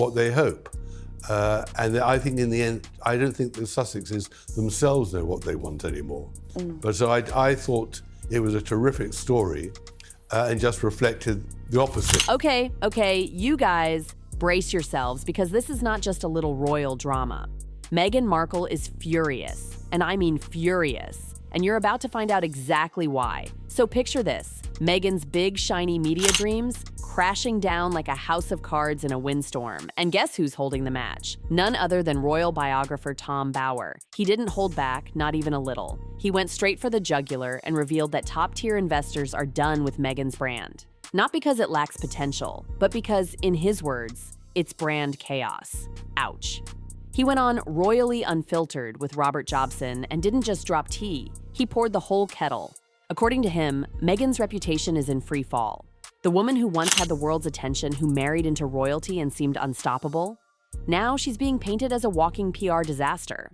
what they hope. And I think in the end, I don't think the Sussexes themselves know what they want anymore. But so I thought it was a terrific story and just reflected the opposite. Okay, you guys brace yourselves, because this is not just a little royal drama. Meghan Markle is furious, and I mean furious, and you're about to find out exactly why. So picture this: Meghan's big, shiny media dreams crashing down like a house of cards in a windstorm. And guess who's holding the match? None other than royal biographer Tom Bower. He didn't hold back, not even a little. He went straight for the jugular and revealed that top-tier investors are done with Meghan's brand. Not because it lacks potential, but because, in his words, it's brand chaos. Ouch. He went on royally unfiltered with Robert Jobson and didn't just drop tea, he poured the whole kettle. According to him, Meghan's reputation is in free fall. The woman who once had the world's attention, who married into royalty and seemed unstoppable, now she's being painted as a walking PR disaster.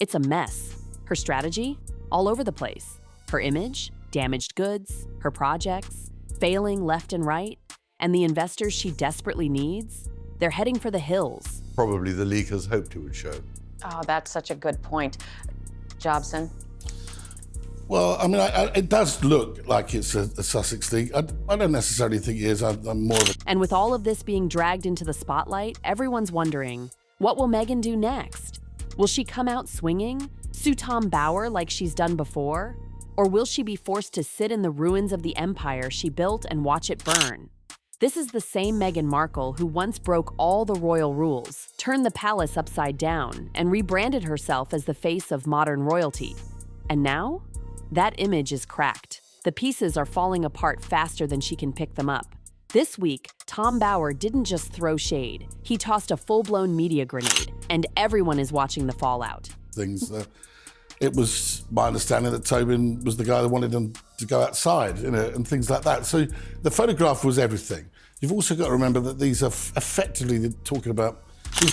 It's a mess. Her strategy? All over the place. Her image? Damaged goods. Her projects? Failing left and right. And the investors she desperately needs? They're heading for the hills. Probably the leakers hoped it would show. Oh, that's such a good point. Jobson? Well, I mean, it does look like it's a Sussex thing. I don't necessarily think it is. I'm more of a... And with all of this being dragged into the spotlight, everyone's wondering, what will Meghan do next? Will she come out swinging, sue Tom Bower like she's done before? Or will she be forced to sit in the ruins of the empire she built and watch it burn? This is the same Meghan Markle who once broke all the royal rules, turned the palace upside down, and rebranded herself as the face of modern royalty. And now? That image is cracked. The pieces are falling apart faster than she can pick them up. This week, Tom Bower didn't just throw shade. He tossed a full-blown media grenade, and everyone is watching the fallout. It was my understanding that Tobin was the guy that wanted them to go outside, and things like that. So the photograph was everything. You've also got to remember that these are effectively talking about...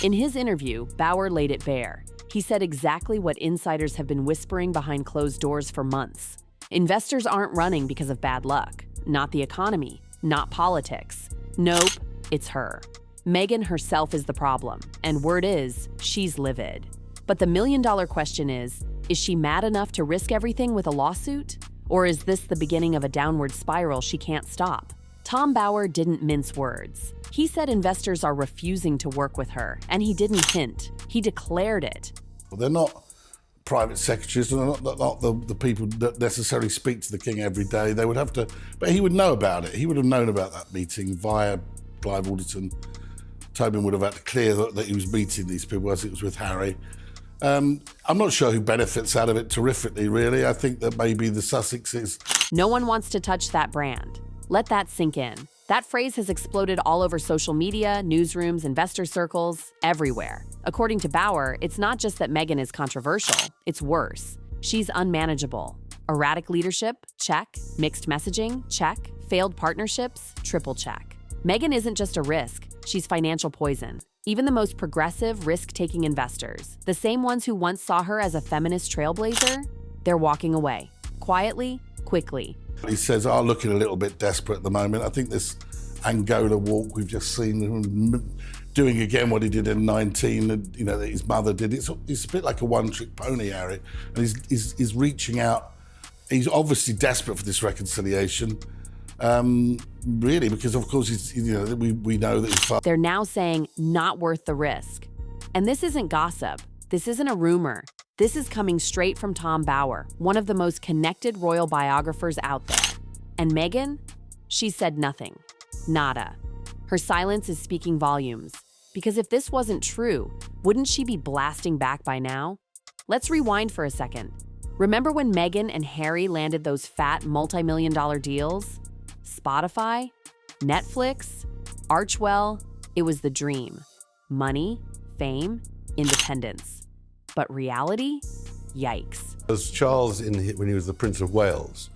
In his interview, Bower laid it bare. He said exactly what insiders have been whispering behind closed doors for months. Investors aren't running because of bad luck. Not the economy. Not politics. Nope, it's her. Meghan herself is the problem, and word is, she's livid. But the million-dollar question is she mad enough to risk everything with a lawsuit? Or is this the beginning of a downward spiral she can't stop? Tom Bower didn't mince words. He said investors are refusing to work with her, and he didn't hint. He declared it. Well, they're not private secretaries, and they're not the people that necessarily speak to the king every day. They would have to, but he would know about it. He would have known about that meeting via Clive Alderton. Tobin would have had to clear that he was meeting these people as it was with Harry. I'm not sure who benefits out of it terrifically, really. I think that maybe the Sussexes. No one wants to touch that brand. Let that sink in. That phrase has exploded all over social media, newsrooms, investor circles, everywhere. According to Bower, it's not just that Meghan is controversial, it's worse. She's unmanageable. Erratic leadership? Check. Mixed messaging? Check. Failed partnerships? Triple check. Meghan isn't just a risk, she's financial poison. Even the most progressive, risk-taking investors, the same ones who once saw her as a feminist trailblazer, they're walking away. Quietly, quickly. He says, looking a little bit desperate at the moment. I think this Angola walk we've just seen him doing again what he did in 19, that his mother did. It's a bit like a one-trick pony, Harry. And he's reaching out. He's obviously desperate for this reconciliation, really, because of course we know that his father. They're now saying not worth the risk. And this isn't gossip. This isn't a rumor. This is coming straight from Tom Bower, one of the most connected royal biographers out there. And Meghan? She said nothing. Nada. Her silence is speaking volumes. Because if this wasn't true, wouldn't she be blasting back by now? Let's rewind for a second. Remember when Meghan and Harry landed those fat multi-million-dollar deals? Spotify? Netflix? Archwell? It was the dream. Money, fame, independence. But reality? Yikes. As Charles, when he was the Prince of Wales,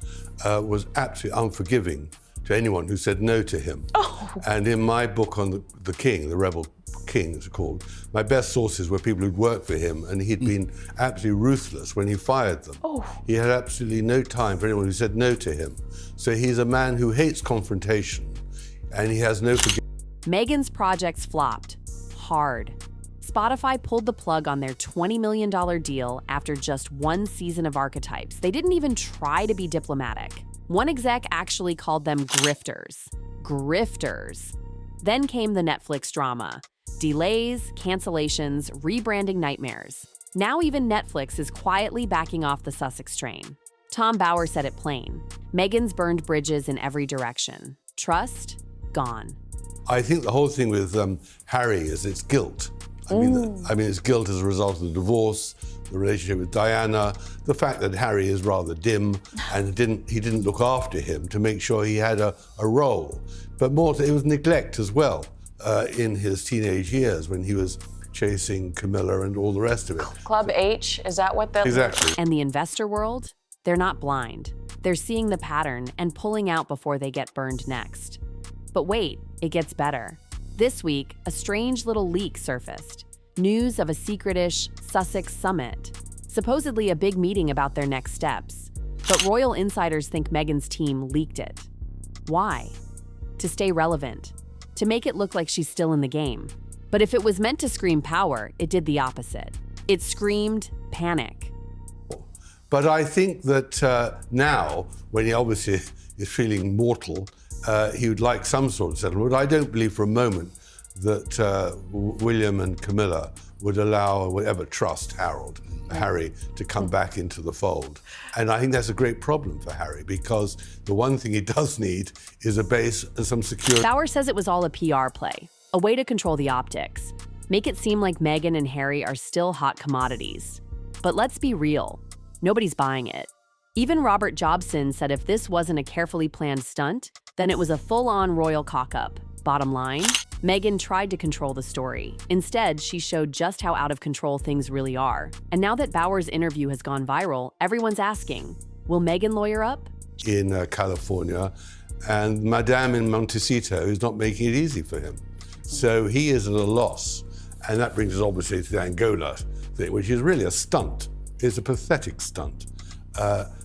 was absolutely unforgiving to anyone who said no to him. Oh. And in my book on the king, the rebel king, it's called, my best sources were people who'd worked for him, and he'd been absolutely ruthless when he fired them. Oh. He had absolutely no time for anyone who said no to him. So he's a man who hates confrontation, and he has no forgiveness. Meghan's projects flopped. hard. Spotify pulled the plug on their $20 million deal after just one season of Archetypes. They didn't even try to be diplomatic. One exec actually called them grifters. Grifters. Then came the Netflix drama. Delays, cancellations, rebranding nightmares. Now even Netflix is quietly backing off the Sussex train. Tom Bower said it plain. Meghan's burned bridges in every direction. Trust, gone. I think the whole thing with Harry is its guilt. I mean, it's guilt as a result of the divorce, the relationship with Diana, the fact that Harry is rather dim and he didn't look after him to make sure he had a role. But more, it was neglect as well in his teenage years when he was chasing Camilla and all the rest of it. Club H, is that what the... Exactly. And the investor world? They're not blind. They're seeing the pattern and pulling out before they get burned next. But wait, it gets better. This week, a strange little leak surfaced. News of a secret-ish Sussex summit. Supposedly a big meeting about their next steps. But royal insiders think Meghan's team leaked it. Why? To stay relevant. To make it look like she's still in the game. But if it was meant to scream power, it did the opposite. It screamed panic. But I think that now, when he obviously is feeling mortal, he would like some sort of settlement. I don't believe for a moment that William and Camilla would allow or would ever trust Harry to come back into the fold. And I think that's a great problem for Harry, because the one thing he does need is a base and some security. Bower says it was all a PR play, a way to control the optics, make it seem like Meghan and Harry are still hot commodities. But let's be real, nobody's buying it. Even Robert Jobson said if this wasn't a carefully planned stunt, then it was a full-on royal cock-up. Bottom line, Meghan tried to control the story. Instead, she showed just how out of control things really are. And now that Bower's interview has gone viral, everyone's asking, will Meghan lawyer up? In California, and Madame in Montecito is not making it easy for him. So he is at a loss. And that brings us obviously to the Angola thing, which is really a stunt. It's a pathetic stunt.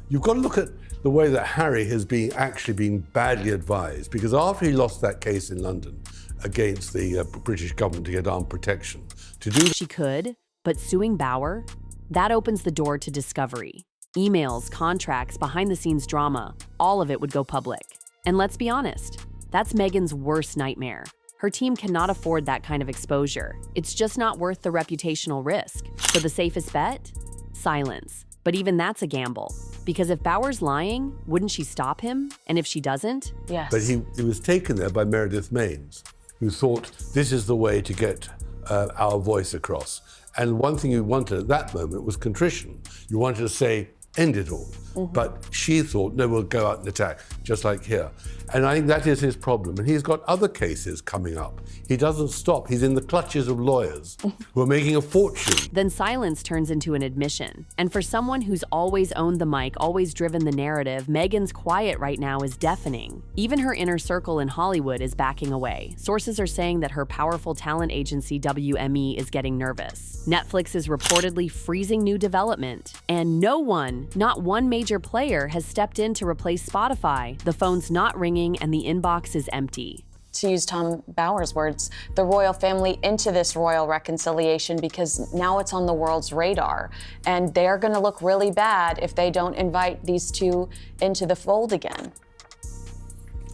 You've got to look at the way that Harry has actually been badly advised, because after he lost that case in London against the British government to get armed protection, to do... She could, but suing Bower? That opens the door to discovery. Emails, contracts, behind-the-scenes drama, all of it would go public. And let's be honest, that's Meghan's worst nightmare. Her team cannot afford that kind of exposure. It's just not worth the reputational risk. So the safest bet? Silence. But even that's a gamble. Because if Bower's lying, wouldn't she stop him? And if she doesn't? Yes. But he was taken there by Meredith Maines, who thought this is the way to get our voice across. And one thing you wanted at that moment was contrition. You wanted to say, end it all. But she thought, no, we'll go out and attack, just like here. And I think that is his problem. And he's got other cases coming up. He doesn't stop. He's in the clutches of lawyers who are making a fortune. Then silence turns into an admission. And for someone who's always owned the mic, always driven the narrative, Meghan's quiet right now is deafening. Even her inner circle in Hollywood is backing away. Sources are saying that her powerful talent agency, WME, is getting nervous. Netflix is reportedly freezing new development. And no one, not one major player, has stepped in to replace Spotify. The phone's not ringing and the inbox is empty. To use Tom Bower's words, the royal family into this royal reconciliation, because now it's on the world's radar. And they're going to look really bad if they don't invite these two into the fold again.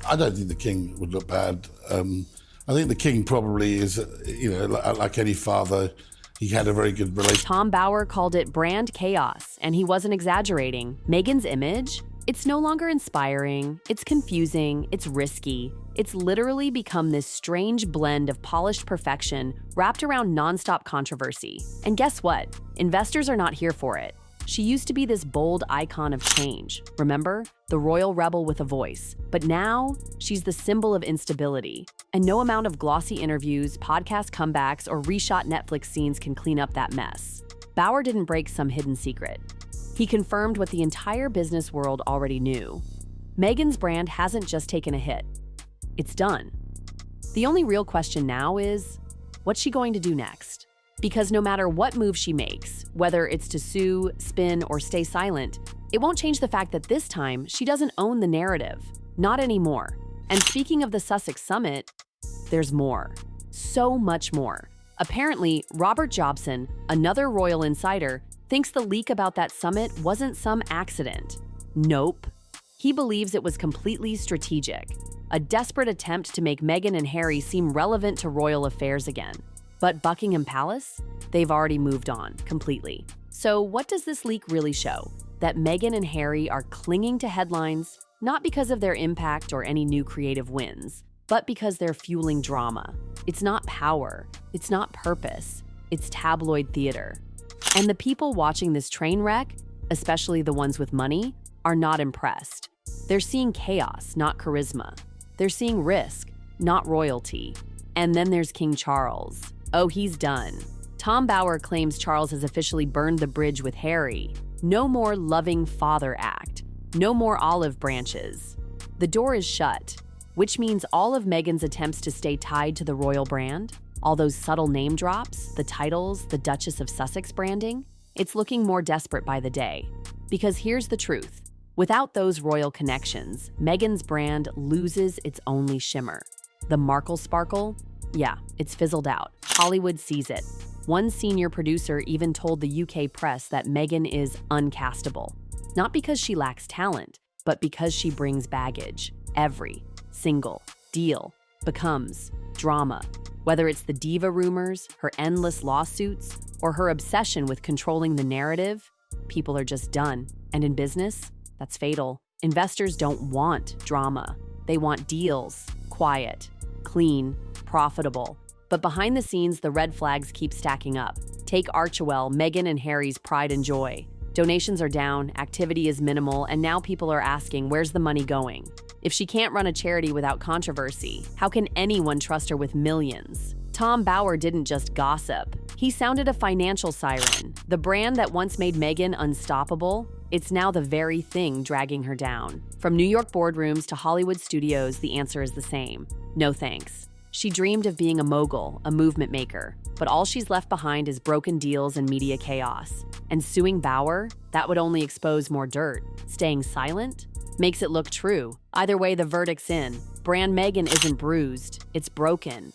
I don't think the king would look bad. I think the king probably is, like any father, he had a very good relationship. Tom Bower called it brand chaos, and he wasn't exaggerating. Meghan's image? It's no longer inspiring, it's confusing, it's risky. It's literally become this strange blend of polished perfection wrapped around nonstop controversy. And guess what? Investors are not here for it. She used to be this bold icon of change, remember? The royal rebel with a voice. But now, she's the symbol of instability. And no amount of glossy interviews, podcast comebacks, or reshot Netflix scenes can clean up that mess. Bower didn't break some hidden secret. He confirmed what the entire business world already knew. Meghan's brand hasn't just taken a hit. It's done. The only real question now is, what's she going to do next? Because no matter what move she makes, whether it's to sue, spin, or stay silent, it won't change the fact that this time she doesn't own the narrative. Not anymore. And speaking of the Sussex summit, there's more. So much more. Apparently, Robert Jobson, another royal insider, thinks the leak about that summit wasn't some accident. Nope. He believes it was completely strategic, a desperate attempt to make Meghan and Harry seem relevant to royal affairs again. But Buckingham Palace? They've already moved on completely. So what does this leak really show? That Meghan and Harry are clinging to headlines, not because of their impact or any new creative wins, but because they're fueling drama. It's not power, it's not purpose, it's tabloid theater. And the people watching this train wreck, especially the ones with money, are not impressed. They're seeing chaos, not charisma. They're seeing risk, not royalty. And then there's King Charles. Oh, he's done. Tom Bower claims Charles has officially burned the bridge with Harry. No more loving father act. No more olive branches. The door is shut, which means all of Meghan's attempts to stay tied to the royal brand, all those subtle name drops, the titles, the Duchess of Sussex branding, it's looking more desperate by the day. Because here's the truth. Without those royal connections, Meghan's brand loses its only shimmer. The Markle sparkle? Yeah, it's fizzled out. Hollywood sees it. One senior producer even told the UK press that Meghan is uncastable. Not because she lacks talent, but because she brings baggage. Every single deal becomes drama. Whether it's the diva rumors, her endless lawsuits, or her obsession with controlling the narrative, people are just done. And in business, that's fatal. Investors don't want drama. They want deals, quiet, clean, profitable. But behind the scenes, the red flags keep stacking up. Take Archewell, Meghan and Harry's pride and joy. Donations are down, activity is minimal, and now people are asking, where's the money going? If she can't run a charity without controversy, how can anyone trust her with millions? Tom Bower didn't just gossip. He sounded a financial siren. The brand that once made Meghan unstoppable, it's now the very thing dragging her down. From New York boardrooms to Hollywood studios, the answer is the same. No thanks. She dreamed of being a mogul, a movement maker, but all she's left behind is broken deals and media chaos. And suing Bower, that would only expose more dirt. Staying silent makes it look true. Either way, the verdict's in. Brand Meghan isn't bruised, it's broken.